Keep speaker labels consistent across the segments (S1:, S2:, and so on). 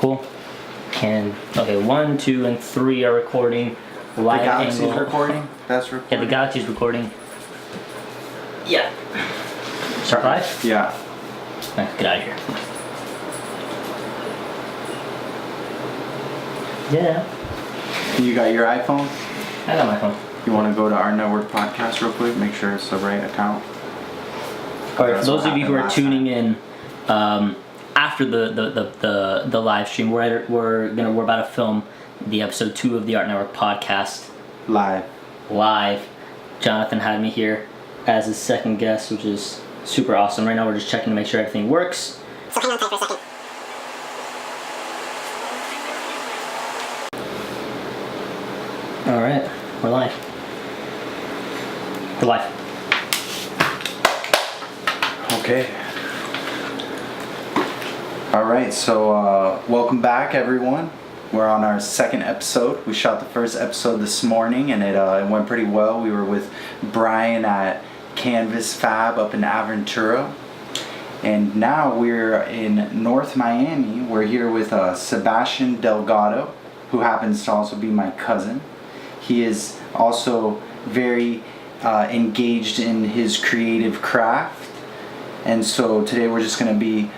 S1: Cool. Okay, 1, 2, and 3 are recording. Live
S2: the Galaxy's
S1: angle.
S2: recording? That's recording?
S1: Yeah, the Galaxy's recording. Yeah. Start live?
S2: Yeah.
S1: Alright, get out of here. Yeah.
S2: You got your iPhone?
S1: I got my phone.
S2: You want to go to our network podcast real quick? Make sure it's the right account.
S1: Alright, for those of you who are tuning in, after the live stream, we're about to film the episode 2 of the Art Network podcast live. Jonathan had me here as his second guest, which is super awesome. Right now we're just checking to make sure everything works.
S3: So hang on tight for a second.
S1: All right, we're live. We're live.
S2: Okay. All right, so welcome back, everyone. We're on our second episode. We shot the first episode this morning, and it went pretty well. We were with Brian at Canvas Fab up in Aventura. And now we're in North Miami. We're here with Sebastian Delgado, who happens to also be my cousin. He is also very engaged in his creative craft. And so today we're just going to be,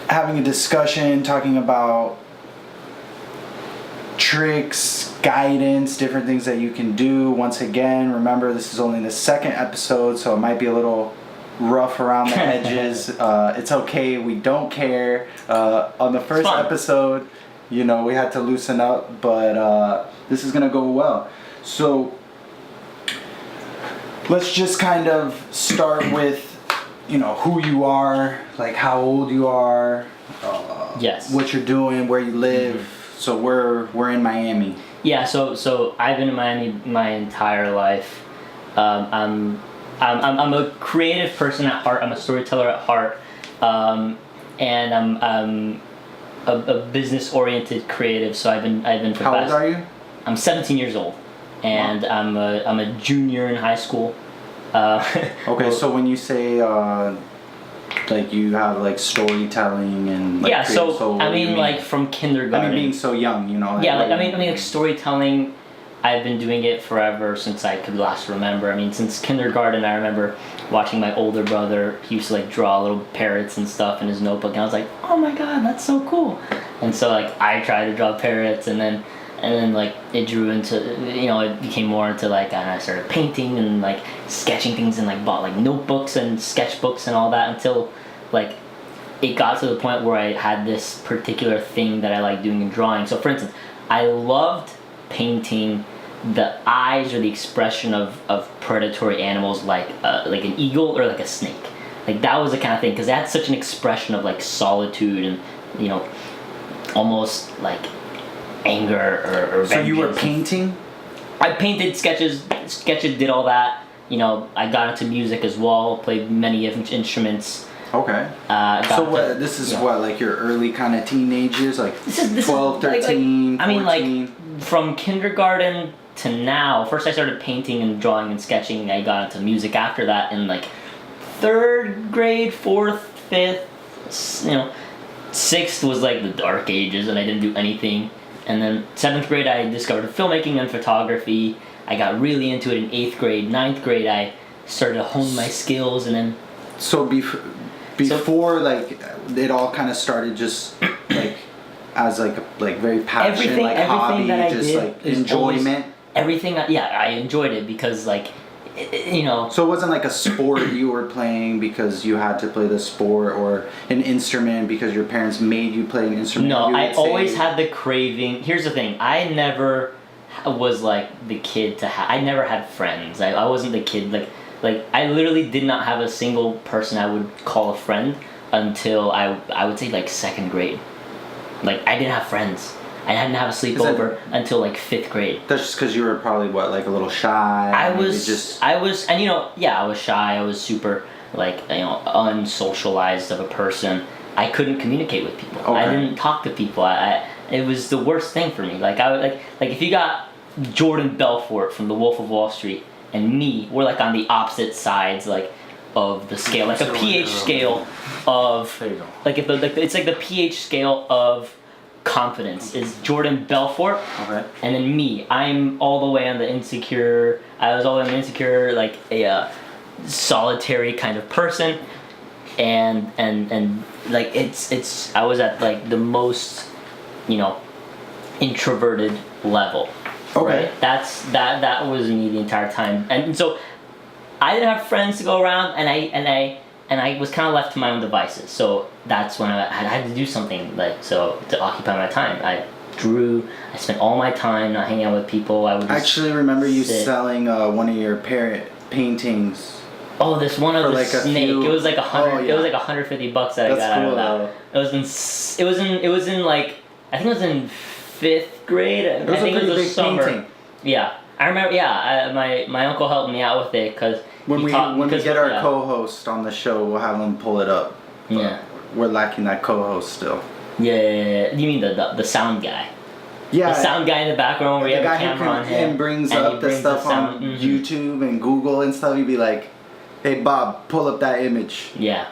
S2: having a discussion, talking about tricks, guidance, different things that you can do. Once again, remember this is only the second episode, so it might be a little rough around the edges. It's okay, we don't care. On the first episode, we had to loosen up, but this is gonna go well. So let's just kind of start with who you are, like how old you are,
S1: yes,
S2: what you're doing, where you live. Mm-hmm. So we're in Miami.
S1: Yeah, so I've been in Miami my entire life. I'm a creative person at heart. I'm a storyteller at heart, and I'm a business-oriented creative. So I've been for
S2: How old are you?
S1: I'm 17 years old, and wow. I'm a junior in high school.
S2: Okay, so when you say like you have like storytelling and like
S1: yeah, so I mean
S2: like
S1: like from kindergarten.
S2: I mean being so young, Like,
S1: yeah, like I mean like storytelling. I've been doing it forever since I could last remember. I mean since kindergarten, I remember watching my older brother. He used to like draw little parrots and stuff in his notebook, and I was like, oh my god, that's so cool. And so like I tried to draw parrots, and then like it drew into it became more into like, and I started painting and like sketching things, and like bought like notebooks and sketchbooks and all that until like it got to the point where I had this particular thing that I like doing in drawing. So for instance, I loved painting the eyes or the expression of predatory animals like an eagle or like a snake. Like that was the kind of thing, because it had such an expression of like solitude and almost like anger or
S2: so you were
S1: vengeance.
S2: painting?
S1: I painted sketches, did all that. I got into music as well, played many instruments.
S2: Okay. So what? This is what, like your early kind of teenage years, like this 12, 13, 14?
S1: I mean, like from kindergarten to now. First, I started painting and drawing and sketching. I got into music after that in like 3rd grade, 4th, 5th. 6th was like the dark ages, and I didn't do anything. And then 7th grade, I discovered filmmaking and photography. I got really into it in 8th grade. 9th grade, I started to hone my skills, and then.
S2: So before like it all kind of started just like as like very passionate, like hobby,
S1: that I
S2: just
S1: did
S2: like enjoyment.
S1: I enjoyed it because like
S2: So it wasn't like a sport you were playing because you had to play the sport, or an instrument because your parents made you play an instrument.
S1: No, I always had the craving. Here's the thing: I never was like the kid to have. I never had friends. I wasn't the kid like I literally did not have a single person I would call a friend until I would say like 2nd grade. Like I didn't have friends. I didn't have a sleepover until like 5th grade.
S2: That's just because you were probably like a little shy.
S1: I was shy. I was super like unsocialized of a person. I couldn't communicate with people. Okay. I didn't talk to people. It was the worst thing for me. Like I would like if you got Jordan Belfort from The Wolf of Wall Street and me, we're like on the opposite sides. Like of the scale, like a pH scale of
S2: There you go.
S1: it's like the pH scale of confidence is Jordan Belfort,
S2: Okay.
S1: and then me. I'm all the way on the insecure. I was all the way on the insecure, like a solitary kind of person, and like it's I was at like the most, introverted level.
S2: Okay.
S1: Right? That was me the entire time, and so I didn't have friends to go around, and I was kind of left to my own devices. So that's when I had to do something to occupy my time. I drew. I spent all my time not hanging out with people. I would
S2: I actually remember you
S1: sit.
S2: selling one of your parent paintings.
S1: Oh, this one of
S2: For
S1: the
S2: like a
S1: snake.
S2: few-
S1: It was like $100.
S2: Oh, yeah.
S1: It was like $150 that
S2: That's
S1: I got
S2: cool,
S1: out of that. It was in like I think it was in 5th grade.
S2: It was
S1: I think
S2: a pretty
S1: it was
S2: big
S1: summer.
S2: painting.
S1: Yeah, I remember. Yeah, my uncle helped me out with it because
S2: When we get our co-host on the show, we'll have him pull it up. But
S1: Yeah.
S2: We're lacking that co-host still.
S1: Yeah. You mean the sound guy?
S2: Yeah.
S1: The sound guy in the background where we
S2: The
S1: have a
S2: guy who
S1: camera on
S2: comes
S1: him
S2: and brings
S1: and he
S2: up the
S1: brings
S2: stuff
S1: sound.
S2: on
S1: Mhm.
S2: YouTube and Google and stuff. He'd be like, "Hey Bob, pull up that image
S1: Yeah.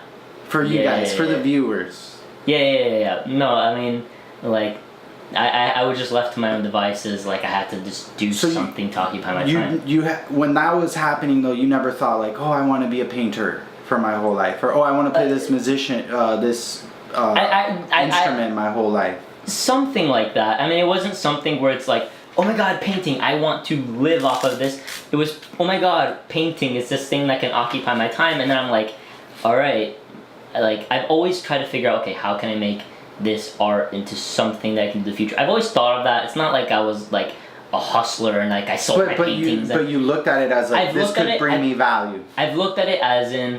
S2: for you
S1: Yeah,
S2: guys,
S1: yeah,
S2: for the
S1: yeah.
S2: viewers."
S1: Yeah. No, I mean, like, I was just left to my own devices. Like, I had to just do
S2: So
S1: something to occupy my time.
S2: When that was happening though, you never thought like, "Oh, I want to be a painter for my whole life," or "Oh, I want to play this musician, this instrument my whole life."
S1: Something like that. I mean, it wasn't something where it's like, oh my god, painting, I want to live off of this. It was, oh my god, painting is this thing that can occupy my time. And then I'm like, alright, like, I've always tried to figure out, okay, how can I make this art into something that I can do in the future? I've always thought of that. It's not like I was like a hustler and like I sold my paintings.
S2: But you looked at it as like,
S1: I've
S2: this
S1: looked at
S2: could
S1: it-
S2: bring me value.
S1: I've looked at it as in,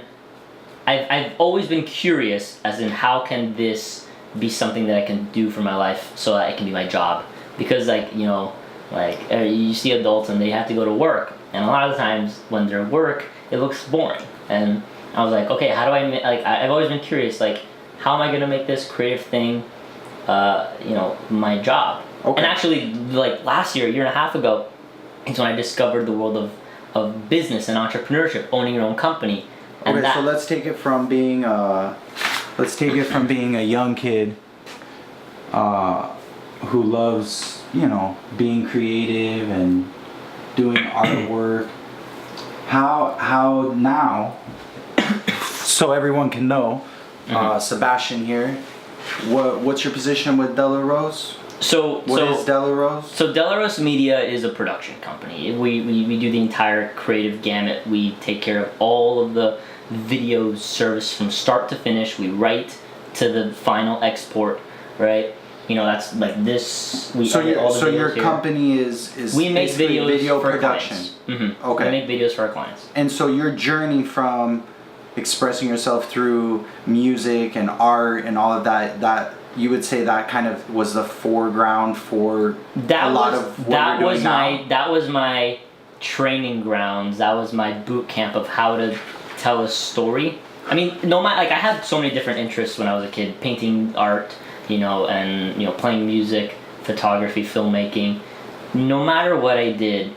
S1: I've always been curious as in how can this be something that I can do for my life so that it can be my job. Because you see adults and they have to go to work, and a lot of the times when they're work, it looks boring. And I was like, okay, how do I've always been curious, like, how am I gonna make this creative thing, my job?
S2: Okay.
S1: And actually, like last year, a year and a half ago, is when I discovered the world of business and entrepreneurship, owning your own company. And
S2: Okay, so let's take it from being a young kid who loves, being creative and doing artwork. How now? So everyone can know, Sebastian here. What's your position with Deleros? What is Deleros?
S1: So Deleros Media is a production company. We do the entire creative gamut. We take care of all of the video service from start to finish. We write to the final export, right? That's like this.
S2: So your
S1: here.
S2: company is
S1: We make
S2: basically
S1: videos
S2: video
S1: for
S2: production.
S1: Mm-hmm.
S2: Okay.
S1: We make videos for our clients.
S2: And so your journey from expressing yourself through music and art and all of that you would say that kind of was the foreground for a lot of what you're doing now?
S1: That was my training grounds. That was my boot camp of how to tell a story. I mean, I had so many different interests when I was a kid: painting, art, and playing music, photography, filmmaking. No matter what I did,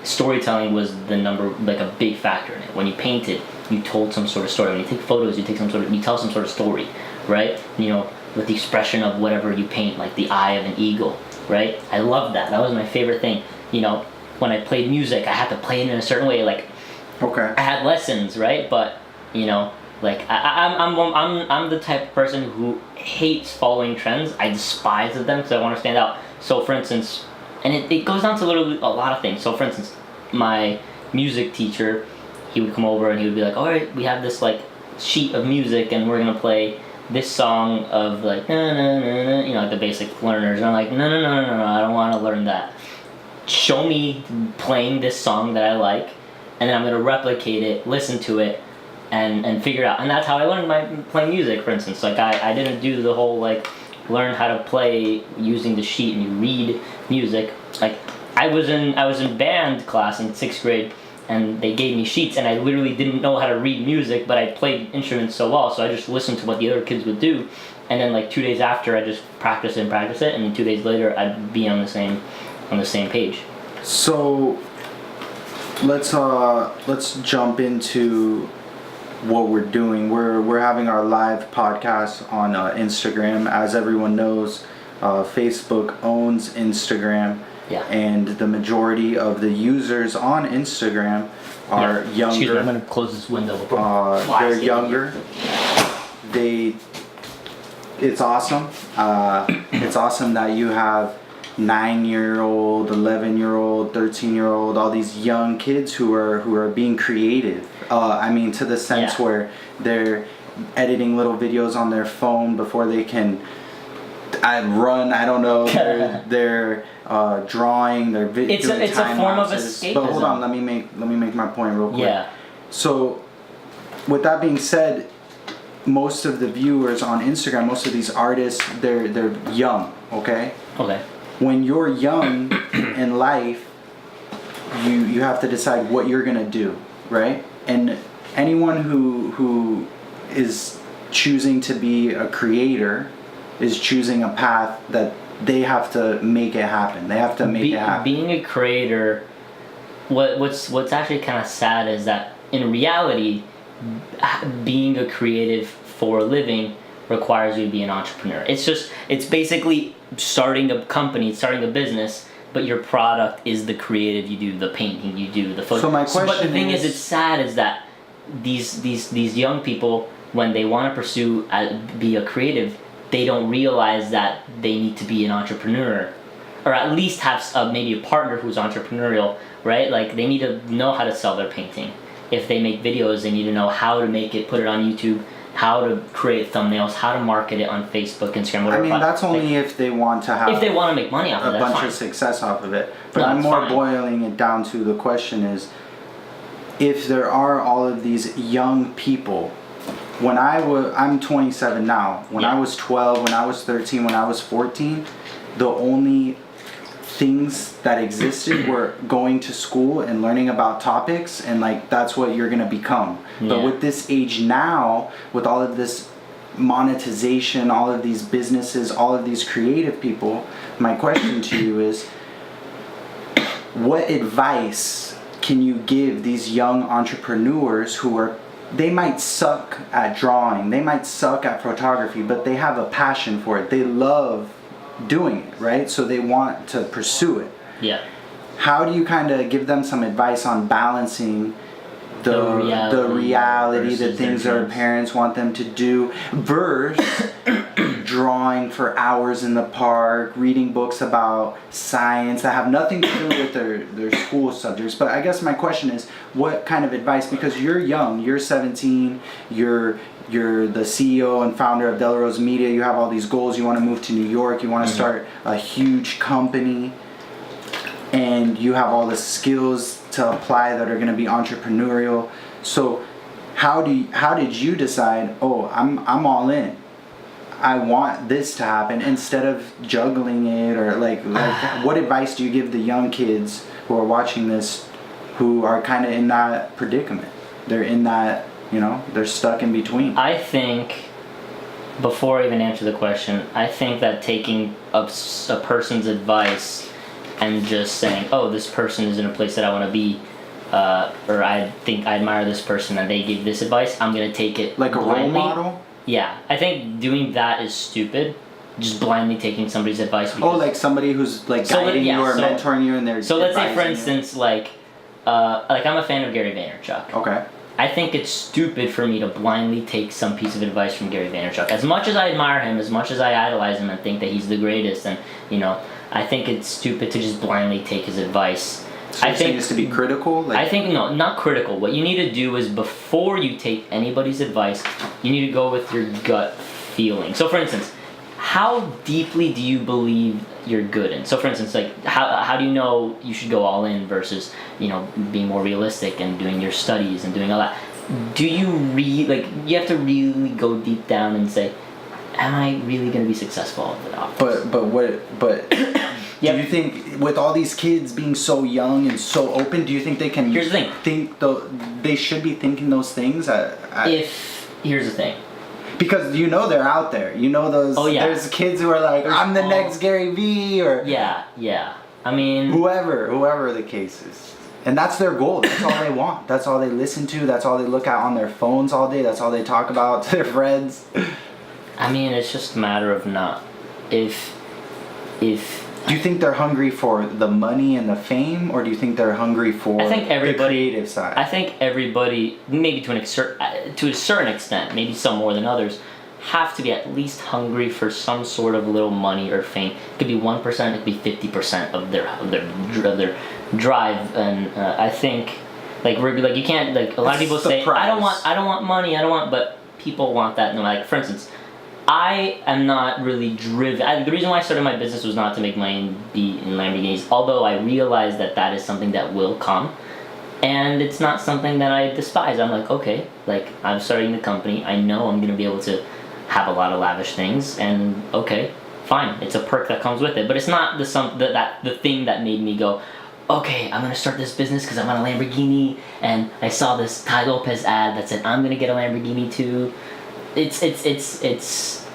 S1: storytelling was a big factor in it. When you painted, you told some sort of story. When you take photos, you tell some sort of story, right? With the expression of whatever you paint, like the eye of an eagle, right? I loved that. That was my favorite thing. When I played music, I had to play it in a certain way. Like,
S2: okay,
S1: I had lessons, right? But I'm the type of person who hates following trends. I despise them because I want to stand out. So, for instance, and it goes down to literally a lot of things. So, for instance, my music teacher, he would come over and he would be like, all right, we have this like sheet of music and we're gonna play this song of like na na na na, like the basic learners. And I'm like, no, I don't want to learn that. Show me playing this song that I like, and then I'm gonna replicate it, listen to it, and figure it out. And that's how I learned playing music, for instance. Like I didn't do the whole like learn how to play using the sheet and you read music. Like I was in band class in 6th grade, and they gave me sheets, and I literally didn't know how to read music, but I played instruments so well, so I just listened to what the other kids would do, and then like 2 days after, I just practice it, and 2 days later, I'd be on the same page.
S2: So let's jump into what we're doing. We're having our live podcast on Instagram. As everyone knows, Facebook owns Instagram.
S1: Yeah.
S2: And the majority of the users on Instagram are younger.
S1: Excuse me, I'm gonna close this window.
S2: They're younger. It's awesome. It's awesome that you have 9-year-old, 11-year-old, 13-year-old, all these young kids who are being creative. I mean, to the sense where they're editing little videos on their phone before they can run. I don't know. They're drawing. They're doing
S1: it's
S2: time
S1: a form
S2: lapses.
S1: of escapism.
S2: But hold on, let me make my point real quick.
S1: Yeah.
S2: So, with that being said, most of the viewers on Instagram, most of these artists, they're young. Okay.
S1: Okay.
S2: When you're young in life, you have to decide what you're gonna do, right? And anyone who is choosing to be a creator is choosing a path that they have to make it happen. They have to make it happen.
S1: Being a creator, what's actually kind of sad is that in reality, being a creative for a living requires you to be an entrepreneur. It's basically starting a company, starting a business, but your product is the creative. You do the painting, you do the photo.
S2: So my question
S1: but the thing is, it's sad is that these young people, when they want to pursue be a creative, they don't realize that they need to be an entrepreneur, or at least have maybe a partner who's entrepreneurial, right? Like they need to know how to sell their painting. If they make videos, they need to know how to make it, put it on YouTube, how to create thumbnails, how to market it on Facebook, Instagram, whatever.
S2: I mean, that's only if they want to have
S1: if they want to make money off of it,
S2: a bunch of success off of it. But I'm more boiling it down to the question is, if there are all of these young people, I'm 27 now. When I was 12, when I was 13, when I was 14, the only things that existed were going to school and learning about topics, and like that's what you're gonna become. But with this age now, with all of this monetization, all of these businesses, all of these creative people, my question to you is, what advice can you give these young entrepreneurs they might suck at drawing, they might suck at photography, but they have a passion for it. They love doing it, right? So they want to pursue it.
S1: Yeah.
S2: How do you kind of give them some advice on balancing the reality, the things their parents want them to do, versus drawing for hours in the park, reading books about science that have nothing to do with their school subjects? But I guess my question is, what kind of advice, because you're young, you're 17, you're the CEO and founder of Deleros Media, you have all these goals, you want to move to New York, you want to start a huge company, and you have all the skills to apply that are going to be entrepreneurial. So how did you decide, I'm all in, I want this to happen, instead of juggling it? Or like what advice do you give the young kids who are watching this, who are kind of in that predicament? They're in that, they're stuck in between.
S1: I think, before I even answer the question, I think that taking a person's advice and just saying, this person is in a place that I want to be, or I think I admire this person and they give this advice, I'm going to take it
S2: like
S1: blindly.
S2: A role model?
S1: Yeah, I think doing that is stupid. Just blindly taking somebody's advice.
S2: Like somebody who's like guiding you or mentoring you, and they're
S1: so let's say, for instance, like I'm a fan of Gary Vaynerchuk.
S2: Okay.
S1: I think it's stupid for me to blindly take some piece of advice from Gary Vaynerchuk. As much as I admire him, as much as I idolize him and think that he's the greatest, and I think it's stupid to just blindly take his advice.
S2: So I think it's to be critical?
S1: I think no, not critical. What you need to do is, before you take anybody's advice, you need to go with your gut feeling. So for instance, how deeply do you believe you're good in? So for instance, like how do you know you should go all in versus being more realistic and doing your studies and doing all that? Do you you have to really go deep down and say, am I really going to be successful at
S2: But do you think, with all these kids being so young and so open, do you think they can?
S1: Here's the thing.
S2: They should be thinking those things?
S1: Here's the thing.
S2: Because they're out there. Those.
S1: Oh yeah.
S2: There's kids who are like, I'm the next Gary Vee, or
S1: yeah. I mean,
S2: whoever the case is. And that's their goal. That's all they want. That's all they listen to. That's all they look at on their phones all day. That's all they talk about to their friends.
S1: I mean, it's just a matter of not. If
S2: Do you think they're hungry for the money and the fame, or do you think they're hungry for the creative side?
S1: I think everybody, maybe to a certain extent, maybe some more than others, have to be at least hungry for some sort of little money or fame. It could be 1%, it could be 50% of their drive, and I think like you can't, like, a lot of people say I don't want money, but people want that. No, like, for instance, I am not really driven. The reason why I started my business was not to make money and be in Lamborghinis, although I realize that is something that will come, and it's not something that I despise. I'm like, okay, like, I'm starting the company, I know I'm gonna be able to have a lot of lavish things, and okay, fine, it's a perk that comes with it, but it's not the thing that made me go, okay, I'm gonna start this business because I want a Lamborghini, and I saw this Tai Lopez ad that said I'm gonna get a Lamborghini too. It's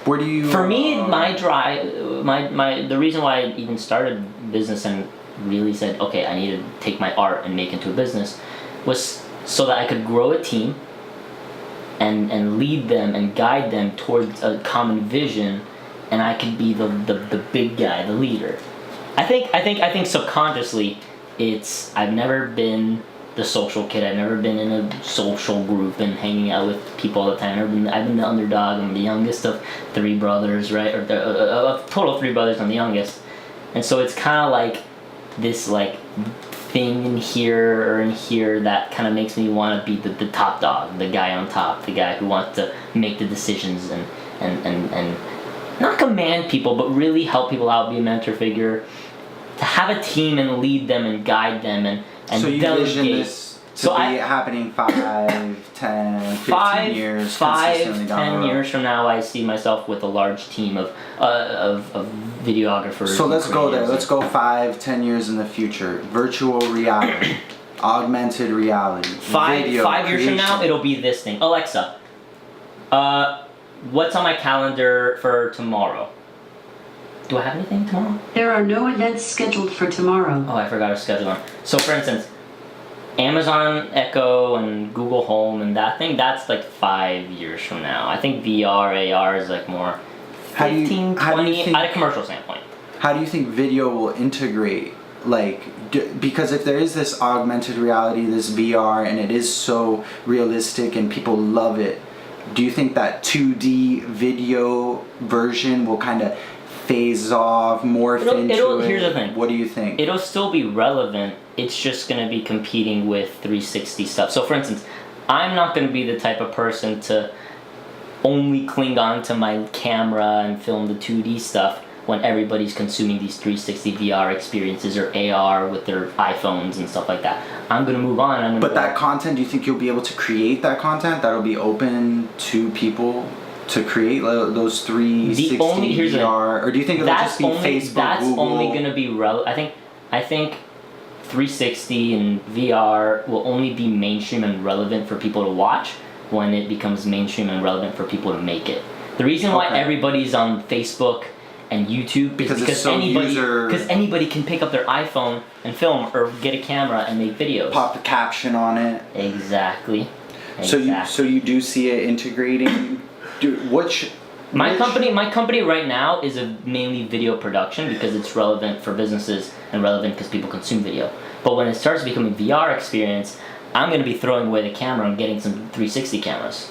S2: Where do you?
S1: For me, my drive, the reason why I even started business and really said, okay, I need to take my art and make it into a business, was so that I could grow a team and lead them and guide them towards a common vision, and I could be the big guy, the leader. I think subconsciously, I've never been the social kid. I've never been in a social group and hanging out with people all the time. I've been the underdog. I'm the youngest of 3 brothers, right? Or a total of 3 brothers. I'm the youngest, and so it's kind of like this, like, thing in here that kind of makes me want to be the top dog, the guy on top, the guy who wants to make the decisions and not command people, but really help people out, be a mentor figure, to have a team and lead them and guide them and
S2: so you
S1: delegate.
S2: envision this to be happening 5, 10, 15 years,
S1: 10 years from now, I see myself with a large team of videographers.
S2: So let's go there. Let's go 5, 10 years in the future. Virtual reality, augmented reality, video
S1: 5 years from now, it'll be this thing. Alexa, what's on my calendar for tomorrow? Do I have anything tomorrow?
S3: There are no events scheduled for tomorrow.
S1: Oh, I forgot to schedule one. So, for instance, Amazon Echo and Google Home and that thing, that's like 5 years from now. I think VR, AR is like more 15, 20, at a commercial standpoint.
S2: How do you think video will integrate? Like, because if there is this augmented reality, this VR, and it is so realistic and people love it, do you think that 2D video version will kind of phase off, morph into it?
S1: Here's the thing.
S2: What do you think?
S1: It'll still be relevant. It's just going to be competing with 360 stuff. So, for instance, I'm not going to be the type of person to only cling on to my camera and film the 2D stuff when everybody's consuming these 360 VR experiences or AR with their iPhones and stuff like that. I'm going to move on.
S2: But that content, do you think you'll be able to create that content that'll be open to people to create those 360 VR, or do you think it'll just be Facebook,
S1: that's
S2: Google?
S1: Only going to be I think 360 and VR will only be mainstream and relevant for people to watch when it becomes mainstream and relevant for people to make it. The reason why everybody's on Facebook and YouTube is because anybody can pick up their iPhone and film, or get a camera and make videos.
S2: Pop a caption on it.
S1: Exactly.
S2: So you do see it integrating. My
S1: company right now is a mainly video production because it's relevant for businesses and relevant because people consume video. But when it starts becoming VR experience, I'm going to be throwing away the camera and getting some 360 cameras.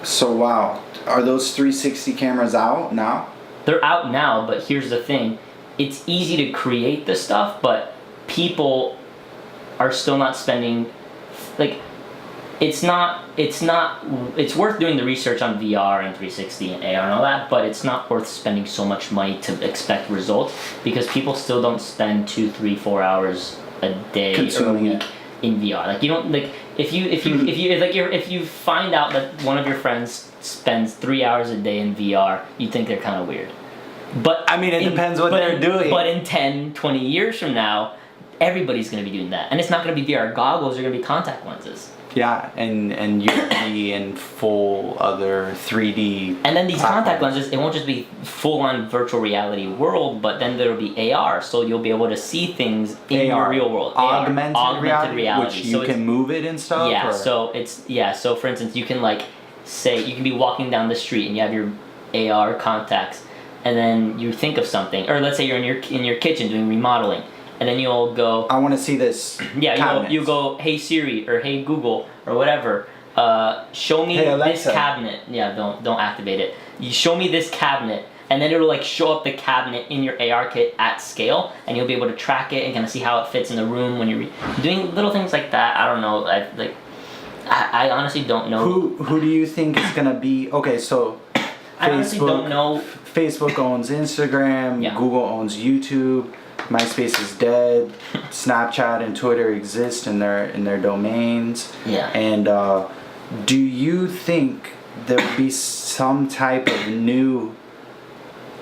S2: So wow, are those 360 cameras out now?
S1: They're out now, but here's the thing. It's easy to create this stuff, but people are still not spending, like, it's worth doing the research on VR and 360 and AR and all that, but it's not worth spending so much money to expect results, because people still don't spend 2, 3, 4 hours a day
S2: consuming
S1: or a week in VR. Like, you don't, like, if you find out that one of your friends spends 3 hours a day in VR, you think they're kind of weird. But
S2: I mean, it depends what they're doing.
S1: But in 10, 20 years from now, everybody's going to be doing that, and it's not going to be VR goggles. They're going to be contact lenses.
S2: Yeah, and you'd be in full other 3D.
S1: And then these contact
S2: platforms.
S1: lenses, it won't just be full-on virtual reality world, but then there'll be AR, so you'll be able to see things in your real world.
S2: Augmented reality, which you
S1: So
S2: can move it and stuff.
S1: yeah,
S2: or?
S1: so for instance, you can like say you can be walking down the street and you have your AR contacts, and then you think of something, or let's say you're in your kitchen doing remodeling, and then you'll go,
S2: I want to see this.
S1: yeah, you go, hey Siri or hey Google or whatever, show me
S2: Hey,
S1: this
S2: Alexa.
S1: cabinet. Yeah, don't activate it. You show me this cabinet, and then it'll like show up the cabinet in your AR kit at scale, and you'll be able to track it and kind of see how it fits in the room when you're doing little things like that. I don't know, I honestly don't know.
S2: Who do you think is gonna be? Okay, so
S1: I honestly don't know.
S2: Facebook owns Instagram.
S1: Yeah.
S2: Google owns YouTube. MySpace is dead. Snapchat and Twitter exist in their domains.
S1: Yeah.
S2: And do you think there will be some type of new,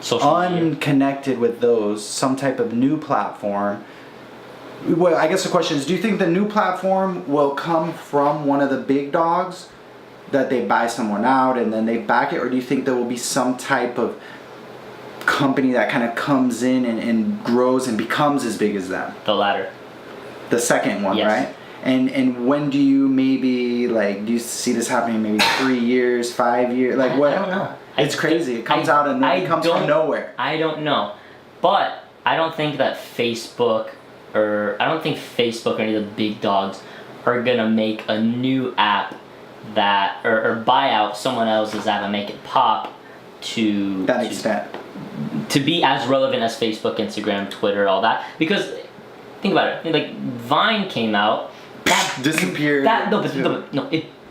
S1: Social media.
S2: unconnected with those, some type of new platform? Well, I guess the question is, do you think the new platform will come from one of the big dogs, that they buy someone out and then they back it, or do you think there will be some type of company that kind of comes in and grows and becomes as big as them?
S1: The latter.
S2: The second one,
S1: Yes.
S2: right? And when do you maybe, like, do you see this happening maybe 3 years, 5 years? Like, what?
S1: I don't know.
S2: It's crazy. It comes out of nowhere. It comes from nowhere.
S1: I don't know. But I don't think that Facebook or any of the big dogs are gonna make a new app that or buy out someone else's app and make it pop to
S2: That extent.
S1: to be as relevant as Facebook, Instagram, Twitter, all that. Because think about it, like Vine came out, that
S2: Disappeared.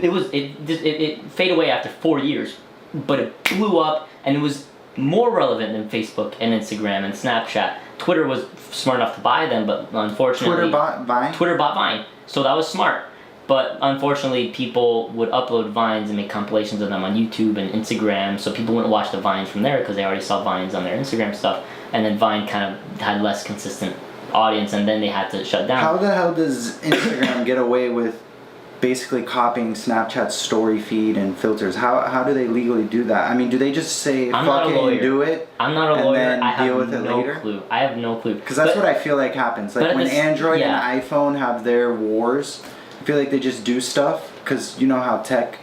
S1: it faded away after 4 years, but it blew up and it was more relevant than Facebook and Instagram and Snapchat. Twitter was smart enough to buy them, but unfortunately
S2: Twitter bought Vine?
S1: Twitter bought Vine, so that was smart. But unfortunately, people would upload Vines and make compilations of them on YouTube and Instagram, so people wouldn't watch the Vines from there because they already saw Vines on their Instagram stuff. And then Vine kind of had less consistent audience, and then they had to shut down.
S2: How the hell does Instagram get away with basically copying Snapchat's story feed and filters? How do they legally do that? I mean, do they just say
S1: I'm not
S2: fuck
S1: a
S2: it
S1: lawyer.
S2: and do it?
S1: I'm not a
S2: and
S1: lawyer.
S2: then
S1: I
S2: deal
S1: have
S2: with it
S1: no
S2: later?
S1: clue. I have no clue.
S2: Because that's
S1: But-
S2: what I feel like happens. Like
S1: but
S2: when
S1: this-
S2: Android
S1: yeah.
S2: and iPhone have their wars, I feel like they just do stuff. Because you know how tech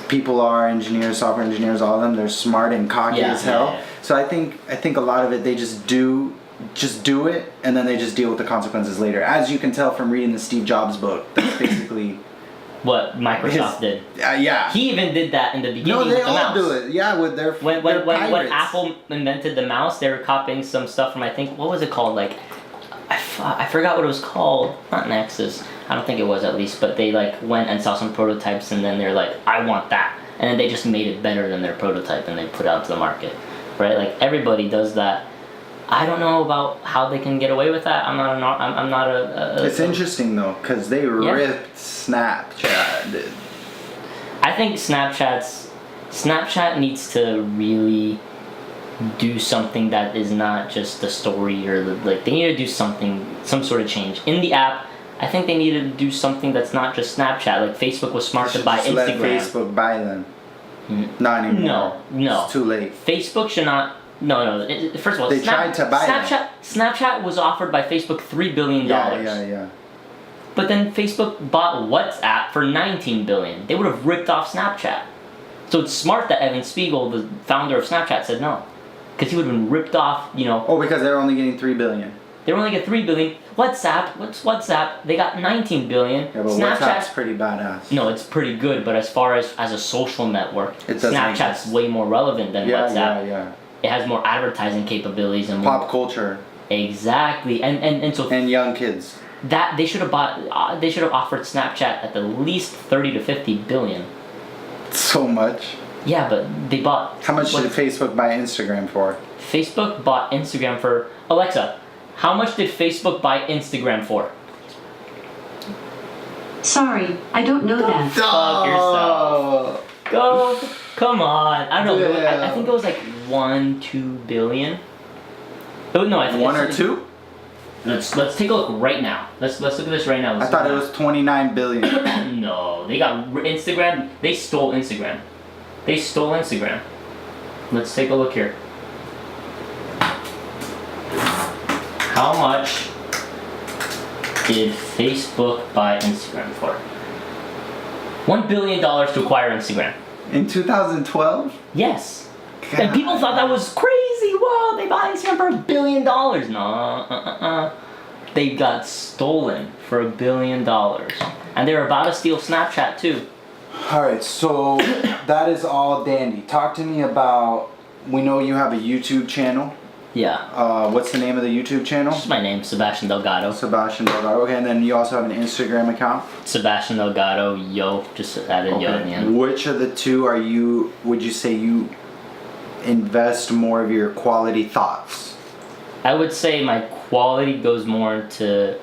S2: people are, engineers, software engineers, all of them, they're smart and cocky
S1: Yeah,
S2: as hell.
S1: yeah, yeah.
S2: So I think a lot of it they just do it, and then they just deal with the consequences later. As you can tell from reading the Steve Jobs book, that's basically
S1: What Microsoft did.
S2: yeah.
S1: He even did that in the beginning
S2: No, they
S1: with the
S2: all
S1: mouse.
S2: do it. Yeah, with their
S1: When
S2: pirates.
S1: Apple invented the mouse, they were copying some stuff from, I think, what was it called? Like, I forgot what it was called. Not Nexus. I don't think it was, at least. But they like went and saw some prototypes, and then they're like, I want that. And then they just made it better than their prototype, and they put it out to the market, right? Like everybody does that. I don't know about how they can get away with that. I'm not a
S2: It's interesting though, because they ripped Snapchat, dude.
S1: I think Snapchat needs to really do something that is not just the story or like they need to do some sort of change in the app. I think they need to do something that's not just Snapchat. Like Facebook was smart to buy
S2: Just let
S1: Instagram.
S2: Facebook buy them. Not anymore.
S1: No.
S2: It's too late.
S1: Facebook should not. No. First of all,
S2: They tried to buy them.
S1: Snapchat was offered by Facebook $3 billion.
S2: Yeah.
S1: But then Facebook bought WhatsApp for $19 billion. They would have ripped off Snapchat. So it's smart that Evan Spiegel, the founder of Snapchat, said no, because he would have been ripped off.
S2: Oh, because they're only getting $3 billion.
S1: They were only get $3 billion. What's WhatsApp? They got $19 billion.
S2: Yeah, but WhatsApp's pretty badass.
S1: No, it's pretty good, but as far as a social network,
S2: It doesn't
S1: Snapchat's
S2: exist.
S1: way more relevant than WhatsApp.
S2: Yeah.
S1: It has more advertising capabilities and more,
S2: Pop culture
S1: exactly, and so
S2: and young kids.
S1: that they should have offered Snapchat at the least 30 to 50 billion.
S2: So much.
S1: Yeah, but they bought.
S2: How much did Facebook buy Instagram for?
S1: Facebook bought Instagram for. Alexa, how much did Facebook buy Instagram for?
S3: Sorry, I don't know that.
S1: Fuck yourself. Go. Come on. I don't know.
S2: Yeah.
S1: I think it was like 1-2 billion. Oh no, I think
S2: One or
S1: it's-
S2: two?
S1: Let's take a look right now. Let's look at this right now.
S2: I thought it was 29 billion.
S1: No, they got Instagram. They stole Instagram. Let's take a look here. How much did Facebook buy Instagram for? $1 billion to acquire Instagram.
S2: In 2012?
S1: Yes. And people thought that was crazy. Whoa, they bought Instagram for $1 billion. No, They got stolen for $1 billion. And they were about to steal Snapchat too.
S2: Alright, so that is all dandy. Talk to me about, we know you have a YouTube channel.
S1: Yeah.
S2: What's the name of the YouTube channel?
S1: This is my name, Sebastian Delgado.
S2: Sebastian Delgado. Okay, and then you also have an Instagram account?
S1: Sebastian Delgado, yo. Just added yo in the end.
S2: Which of the two would you say you invest more of your quality thoughts?
S1: I would say my quality goes more into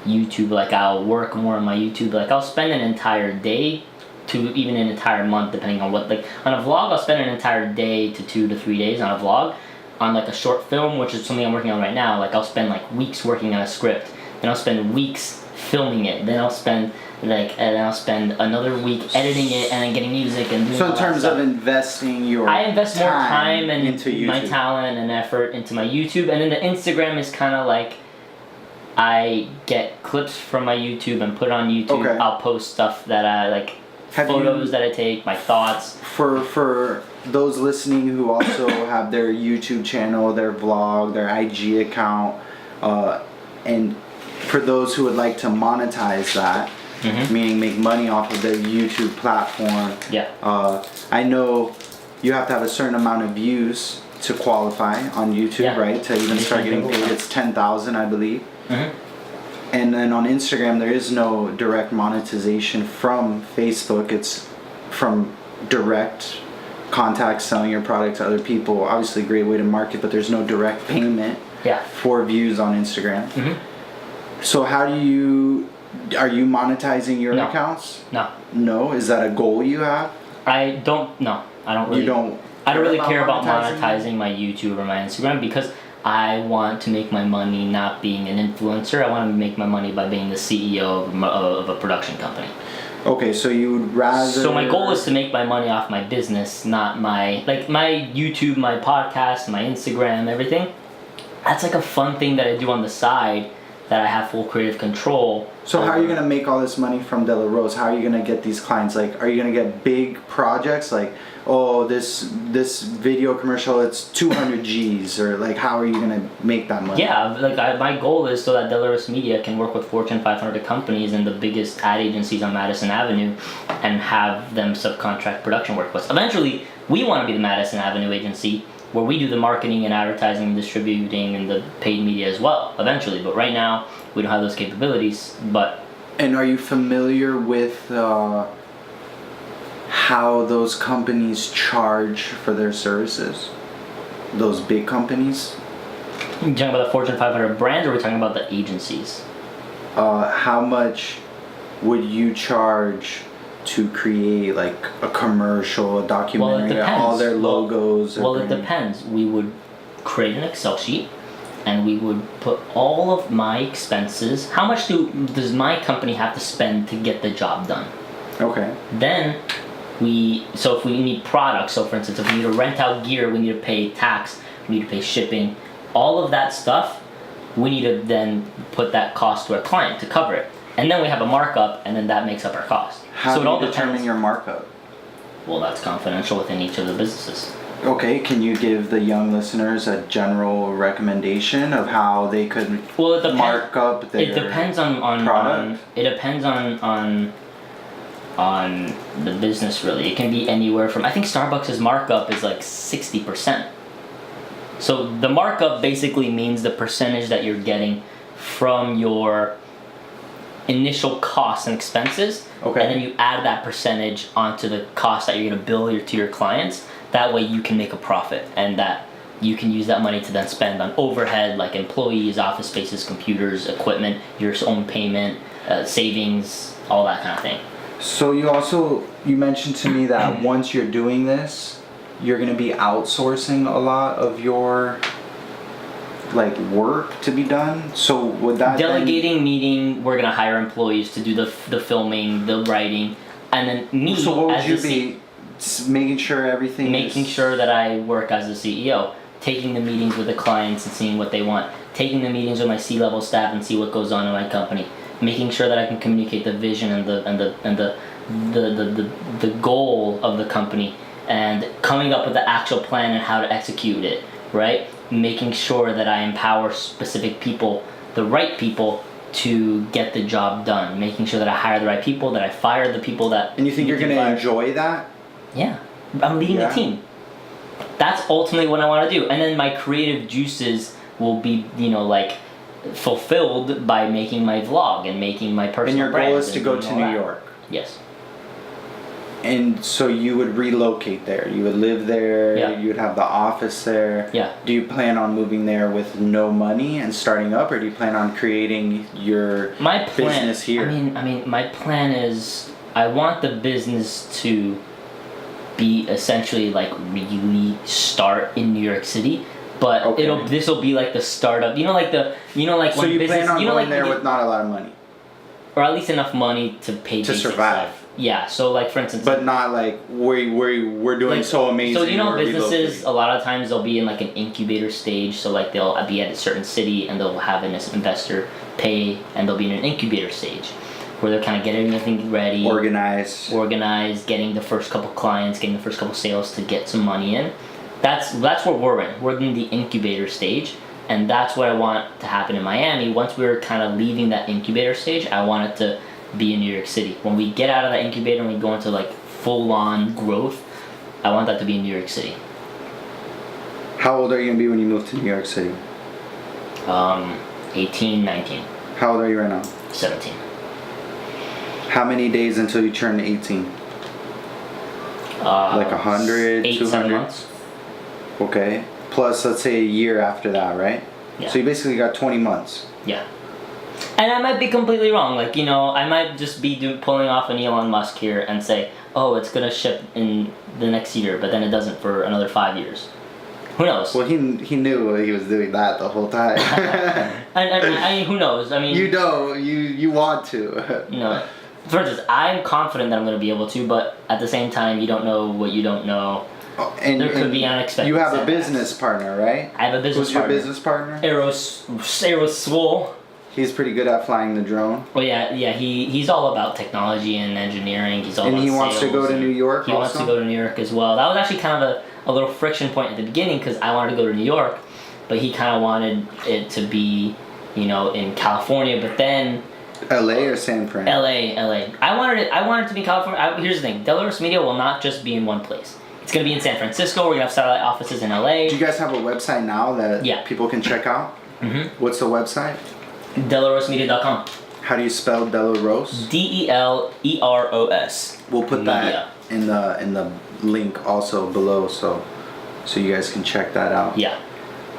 S1: YouTube. Like, I'll work more on my YouTube. Like, I'll spend an entire day to even an entire month, depending on what. Like, on a vlog, I'll spend an entire day to 2 to 3 days on a vlog. On like a short film, which is something I'm working on right now, like I'll spend like weeks working on a script, then I'll spend weeks filming it, then I'll spend another week editing it and then getting music and doing
S2: So
S1: all
S2: in
S1: that
S2: terms
S1: stuff.
S2: of investing your
S1: I invest more time and
S2: into YouTube.
S1: my talent and effort into my YouTube, and then the Instagram is kind of like I get clips from my YouTube and put it on YouTube.
S2: Okay.
S1: I'll post stuff that I like, photos that I take, my thoughts.
S2: For those listening who also have their YouTube channel, their vlog, their IG account, and for those who would like to monetize that, meaning make money off of their YouTube platform, I know you have to have a certain amount of views to qualify on YouTube, right? To even start getting paid. It's 10,000, I believe. And then on Instagram, there is no direct monetization from Facebook. It's from direct contacts, selling your product to other people. Obviously, a great way to market, but there's no direct payment for views on Instagram. So how are you monetizing your accounts? No? Is that a goal you have?
S1: I don't really care about monetizing my YouTube or my Instagram, because I want to make my money not being an influencer. I want to make my money by being the CEO of a production company.
S2: Okay, so you would rather...
S1: So my goal is to make my money off my business, not my YouTube, my podcast, my Instagram, everything. That's like a fun thing that I do on the side that I have full creative control.
S2: So how are you going to make all this money from Deleros? How are you going to get these clients? Like, are you going to get big projects like, oh, this video commercial, it's 200 G's, or like, how are you going to make that money?
S1: Yeah, like my goal is so that Deleros Media can work with Fortune 500 companies and the biggest ad agencies on Madison Avenue and have them subcontract production work with us. Eventually, we want to be the Madison Avenue agency where we do the marketing and advertising and distributing and the paid media as well, eventually. But right now, we don't have those capabilities, but...
S2: And are you familiar with how those companies charge for their services? Those big companies?
S1: Are you talking about the Fortune 500 brands, or are we talking about the agencies?
S2: How much would you charge to create like a commercial, a documentary, all their logos?
S1: Well, it depends. We would create an Excel sheet and we would put all of my expenses. How much does my company have to spend to get the job done?
S2: Okay.
S1: Then so if we need products, so for instance, if we need to rent out gear, we need to pay tax, we need to pay shipping, all of that stuff, we need to then put that cost to our client to cover it. And then we have a markup, and then that makes up our cost.
S2: How
S1: so
S2: do you determine your markup?
S1: Well, that's confidential within each of the businesses.
S2: Okay, can you give the young listeners a general recommendation of how they could mark up their
S1: It depends on it depends on the business, really. It can be anywhere from, I think Starbucks' markup is like 60%. So the markup basically means the percentage that you're getting from your initial costs and expenses, and then you add that percentage onto the cost that you're going to bill to your clients. That way you can make a profit, and that you can use that money to then spend on overhead like employees, office spaces, computers, equipment, your own payment, savings, all that kind of thing.
S2: So you mentioned to me that once you're doing this, you're going to be outsourcing a lot of your like work to be done. So would that
S1: delegating, meaning we're gonna hire employees to do the filming, the writing, and then me
S2: So what would
S1: as
S2: you
S1: the
S2: be making sure everything
S1: making
S2: is...
S1: sure that I work as a CEO, taking the meetings with the clients and seeing what they want, taking the meetings with my C-level staff and see what goes on in my company, making sure that I can communicate the vision and the goal of the company, and coming up with the actual plan and how to execute it, right? Making sure that I empower specific people, the right people, to get the job done. Making sure that I hire the right people, that I fire the people that...
S2: And you think you're going to enjoy that?
S1: Yeah. I'm leading the team. That's ultimately what I want to do. And then my creative juices will be, fulfilled by making my vlog and making my personal brand.
S2: And your goal is to go to New York?
S1: Yes.
S2: And so you would relocate there. You would live there.
S1: Yeah.
S2: You would have the office there.
S1: Yeah.
S2: Do you plan on moving there with no money and starting up, or do you plan on creating your business here?
S1: I mean, my plan is I want the business to be essentially like really start in New York City, but this will be like the startup. So
S2: when you plan on going there with not a lot of money,
S1: or at least enough money to pay
S2: to survive.
S1: Stuff. Yeah, so like for instance,
S2: but not like we're doing like, so amazing.
S1: So businesses a lot of times they'll be in like an incubator stage. So like they'll be at a certain city and they'll have an investor pay, and they'll be in an incubator stage where they're kind of getting everything ready, organized, getting the first couple clients, getting the first couple sales to get some money in. That's what we're in. We're in the incubator stage, and that's what I want to happen in Miami. Once we're kind of leaving that incubator stage, I want it to be in New York City. When we get out of that incubator and we go into like full-on growth, I want that to be in New York City.
S2: How old are you gonna be when you move to New York City?
S1: 18, 19.
S2: How old are you right now?
S1: 17.
S2: How many days until you turn 18? Like 100,
S1: 8,
S2: 200?
S1: 7 months.
S2: Okay. Plus, let's say a year after that, right?
S1: Yeah.
S2: So you basically got 20 months.
S1: Yeah. And I might be completely wrong. I might just be pulling off an Elon Musk here and say, oh, it's going to ship in the next year, but then it doesn't for another 5 years. Who knows?
S2: Well, he knew he was doing that the whole time.
S1: and who knows? I mean...
S2: You know, you want to.
S1: For instance, I'm confident that I'm going to be able to, but at the same time, you don't know what you don't know. There could be unexpected
S2: You have
S1: setbacks.
S2: a business partner, right?
S1: I have a business partner.
S2: Who's your business partner?
S1: Eros Swole.
S2: He's pretty good at flying the drone.
S1: Well, yeah. He's all about technology and engineering. He's all about
S2: And he wants to go to New York.
S1: He wants to go to New York as well. That was actually kind of a little friction point at the beginning because I wanted to go to New York, but he kind of wanted it to be, in California. But then
S2: LA or San Fran?
S1: LA. I wanted it to be California. Here's the thing: Deleros Media will not just be in one place. It's gonna be in San Francisco. We're gonna have satellite offices in LA.
S2: Do you guys have a website now that people can check out?
S1: Mm-hmm.
S2: What's the website?
S1: DelerosMedia.com.
S2: How do you spell Deleros?
S1: DELEROS.
S2: We'll put that in the link also below, so you guys can check that out.
S1: Yeah.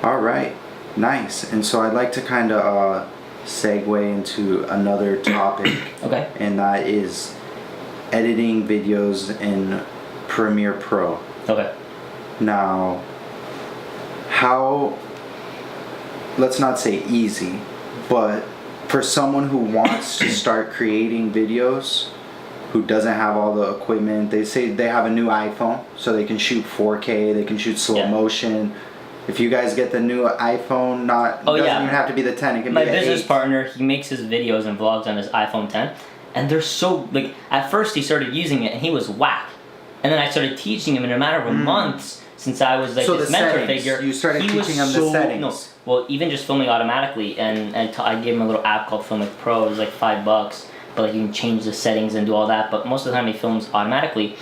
S2: All right, nice. And so I'd like to kind of segue into another topic.
S1: Okay.
S2: And that is editing videos in Premiere Pro.
S1: Okay.
S2: Now, let's not say easy, but for someone who wants to start creating videos, who doesn't have all the equipment, they say they have a new iPhone, so they can shoot 4K, they can shoot slow motion. If you guys get the new iPhone, doesn't even have to be the 10, it can be the 8.
S1: My business partner, he makes his videos and vlogs on his iPhone 10, and they're so, at first he started using it and he was whack. And then I started teaching him in a matter of months, since I was like his mentor figure.
S2: You started teaching him the settings.
S1: No, well, even just filming automatically, and I gave him a little app called Filmic Pro. It was like $5, but you can change the settings and do all that. But most of the time he films automatically,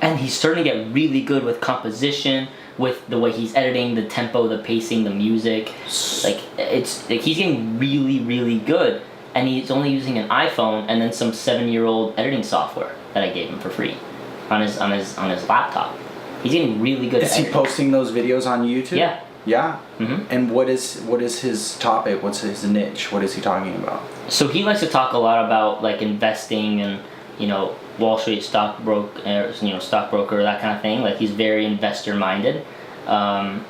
S1: and he's starting to get really good with composition, with the way he's editing, the tempo, the pacing, the music. He's getting really, really good, and he's only using an iPhone and then some 7-year-old editing software that I gave him for free on his laptop. He's getting really good.
S2: Is he posting those videos on YouTube?
S1: Yeah.
S2: Yeah.
S1: Mm-hmm.
S2: And what is his topic? What's his niche? What is he talking about?
S1: So he likes to talk a lot about investing and Wall Street stockbroker, that kind of thing. Like he's very investor minded, and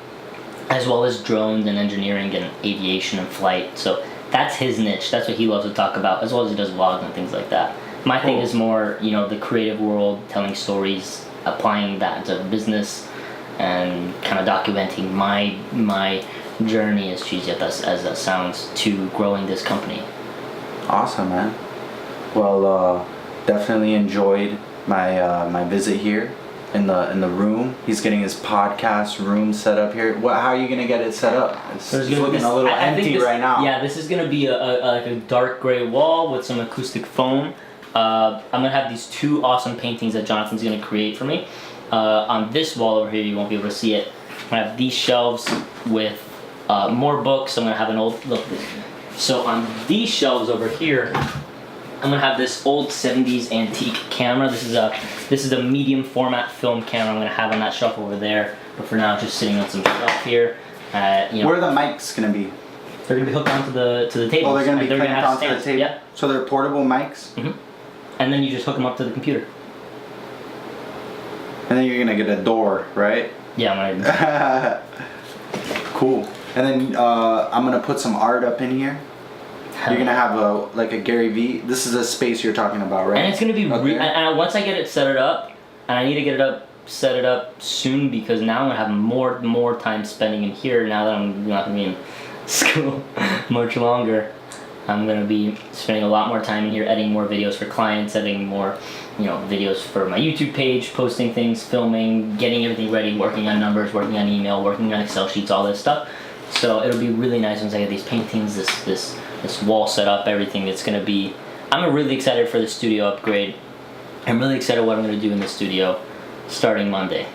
S1: as well as drones and engineering and aviation and flight. So that's his niche. That's what he loves to talk about, as well as he does vlogs and things like that. My thing is more, the creative world, telling stories, applying that to business, and kind of documenting my journey, as cheesy as that sounds, to growing this company.
S2: Awesome, man. Well, definitely enjoyed my visit here in the room. He's getting his podcast room set up here. How are you gonna get it set up? It's looking a little empty right now.
S1: Yeah, this is gonna be like a dark gray wall with some acoustic foam. I'm gonna have these two awesome paintings that Jonathan's gonna create for me. On this wall over here, you won't be able to see it. I'm gonna have these shelves with more books. I'm gonna have an old look. So on these shelves over here, I'm gonna have this old 70s antique camera. This is a medium format film camera. I'm gonna have on that shelf over there. But for now, just sitting on some shelf here.
S2: Where are the mics gonna be?
S1: They're gonna be hooked onto the table.
S2: Oh, they're gonna be hooked onto the table.
S1: Yeah.
S2: So they're portable mics.
S1: Mhm. And then you just hook them up to the computer.
S2: And then you're gonna get a door, right?
S1: Yeah, I'm gonna.
S2: Cool. And then I'm gonna put some art up in here. You're gonna have a Gary Vee. This is a space you're talking about, right?
S1: And it's gonna be and once I get it set up, and I need to get it set it up soon, because now I'm gonna have more time spending in here. Now that I'm not gonna be in school much longer, I'm gonna be spending a lot more time in here, editing more videos for clients, editing more, videos for my YouTube page, posting things, filming, getting everything ready, working on numbers, working on email, working on Excel sheets, all this stuff. So it'll be really nice once I get these paintings, this wall set up, everything. It's gonna be. I'm really excited for the studio upgrade. I'm really excited what I'm gonna do in the studio, starting Monday.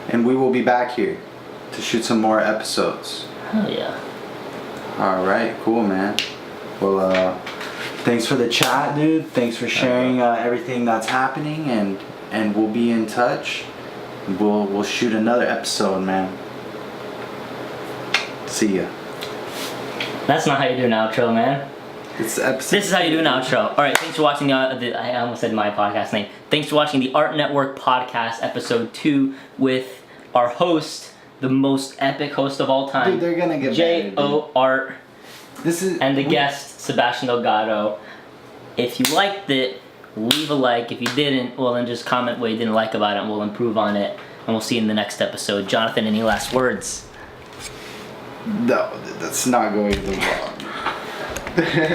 S2: And we will be back here to shoot some more episodes.
S1: Hell yeah.
S2: All right, cool, man. Well, thanks for the chat, dude. Thanks for sharing everything that's happening, and we'll be in touch. We'll shoot another episode, man. See ya.
S1: That's not how you do an outro, man.
S2: It's episode.
S1: This is how you do an outro. All right, thanks for watching. I almost said my podcast name. Thanks for watching the Art Network podcast, episode 2, with our host, the most epic host of all time.
S2: Dude, they're gonna get
S1: J.O. Art. And the
S2: we-
S1: guest, Sebastian Delgado. If you liked it, leave a like. If you didn't, well, then just comment what you didn't like about it, and we'll improve on it. And we'll see you in the next episode. Jonathan, any last words?
S2: No, that's not going to be wrong.